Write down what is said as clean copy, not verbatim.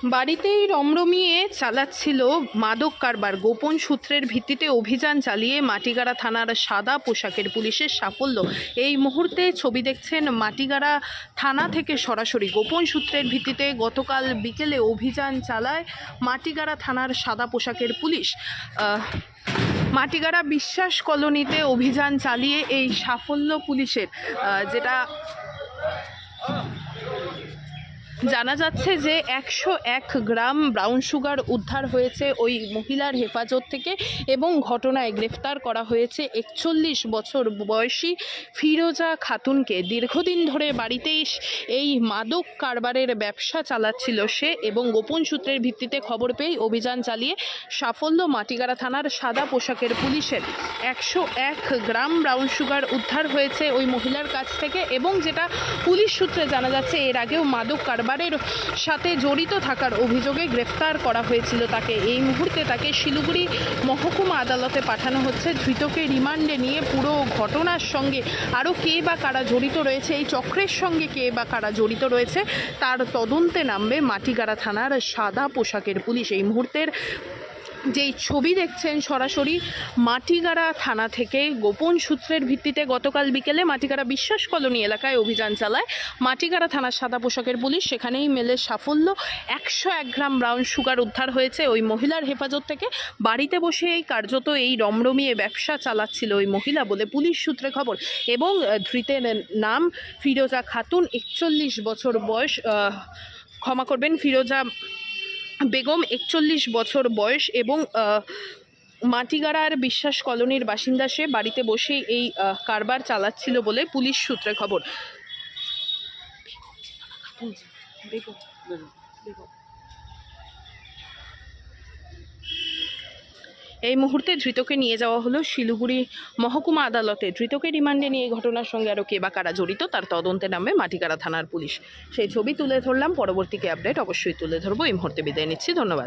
বাড়িতেই রমরমিয়ে চালাচ্ছিল মাদক কারবার। গোপন সূত্রের ভিত্তিতে অভিযান চালিয়ে মাটিগাড়া থানার সাদা পোশাকের পুলিশের সাফল্য। এই মুহূর্তে ছবি দেখছেন মাটিগাড়া থানা থেকে সরাসরি। গোপন সূত্রের ভিত্তিতে গতকাল বিকেলে অভিযান চালায় মাটিগাড়া থানার সাদা পোশাকের পুলিশ। মাটিগাড়া বিশ্বাস কলোনিতে অভিযান চালিয়ে এই সাফল্য পুলিশের, যেটা জানা যাচ্ছে যে 101 গ্রাম ব্রাউন সুগার উদ্ধার হয়েছে ওই মহিলার হেফাজত থেকে এবং ঘটনায় গ্রেফতার করা হয়েছে 41 বছর বয়সী ফিরোজা খাতুনকে। দীর্ঘদিন ধরে বাড়িতেই এই মাদক কারবারের ব্যবসা চালাচ্ছিল সে এবং গোপন সূত্রের ভিত্তিতে খবর পেয়ে অভিযান চালিয়ে সাফল্য মাটিগাড়া থানার সাদা পোশাকের পুলিশের। 101 গ্রাম ব্রাউন সুগার উদ্ধার হয়েছে ওই মহিলার কাছ থেকে এবং যেটা পুলিশ সূত্রে জানা যাচ্ছে এর আগেও মাদক কারবারের সাথে জড়িত থাকার অভিযোগে গ্রেফতার করা হয়েছিল তাকে। এই মুহূর্তে তাকে শিলিগুড়ি মহকুমা আদালতে পাঠানো হচ্ছে। ধৃতকে রিমান্ডে নিয়ে পুরো ঘটনার সঙ্গে আরও কে বা কারা জড়িত রয়েছে, এই চক্রের সঙ্গে কে বা কারা জড়িত রয়েছে তার তদন্তে নামবে মাটিগাড়া থানার সাদা পোশাকের পুলিশ। এই মুহূর্তের যেই ছবি দেখছেন সরাসরি মাটিগাড়া থানা থেকে গোপন সূত্রের ভিত্তিতে গতকাল বিকেলে মাটিগাড়া বিশ্বাস কলোনি এলাকায় অভিযান চালায় মাটিগাড়া থানার সাদা পোশাকের পুলিশ। সেখানেই মেলে সাফল্য। 101 গ্রাম ব্রাউন সুগার উদ্ধার হয়েছে ওই মহিলার হেফাজত থেকে। বাড়িতে বসে এই কার্যত এই রমরমিয়ে ব্যবসা চালাচ্ছিল ওই মহিলা বলে পুলিশ সূত্রে খবর। এবং ধৃতের নাম ফিরোজা খাতুন, 41 বছর বয়স, ক্ষমা করবেন, ফিরোজা বেগম, 41 বছর বয়স এবং মাটিগাড়ার বিশ্বাস কলোনির বাসিন্দা সে। বাড়িতে বসে এই কারবার চালাচ্ছিল বলে পুলিশ সূত্রে খবর। এই মুহূর্তে ধৃতকে নিয়ে যাওয়া হলো শিলিগুড়ি মহকুমা আদালতে। ধৃতকে রিমান্ডে নিয়ে ঘটনার সঙ্গে আরও কে বা কারা জড়িত তার তদন্তে নামবে মাটিগাড়া থানার পুলিশ। সেই ছবি তুলে ধরলাম, পরবর্তীকে আপডেট অবশ্যই তুলে ধরবো। এই মুহূর্তে বিদায় নিচ্ছি, ধন্যবাদ।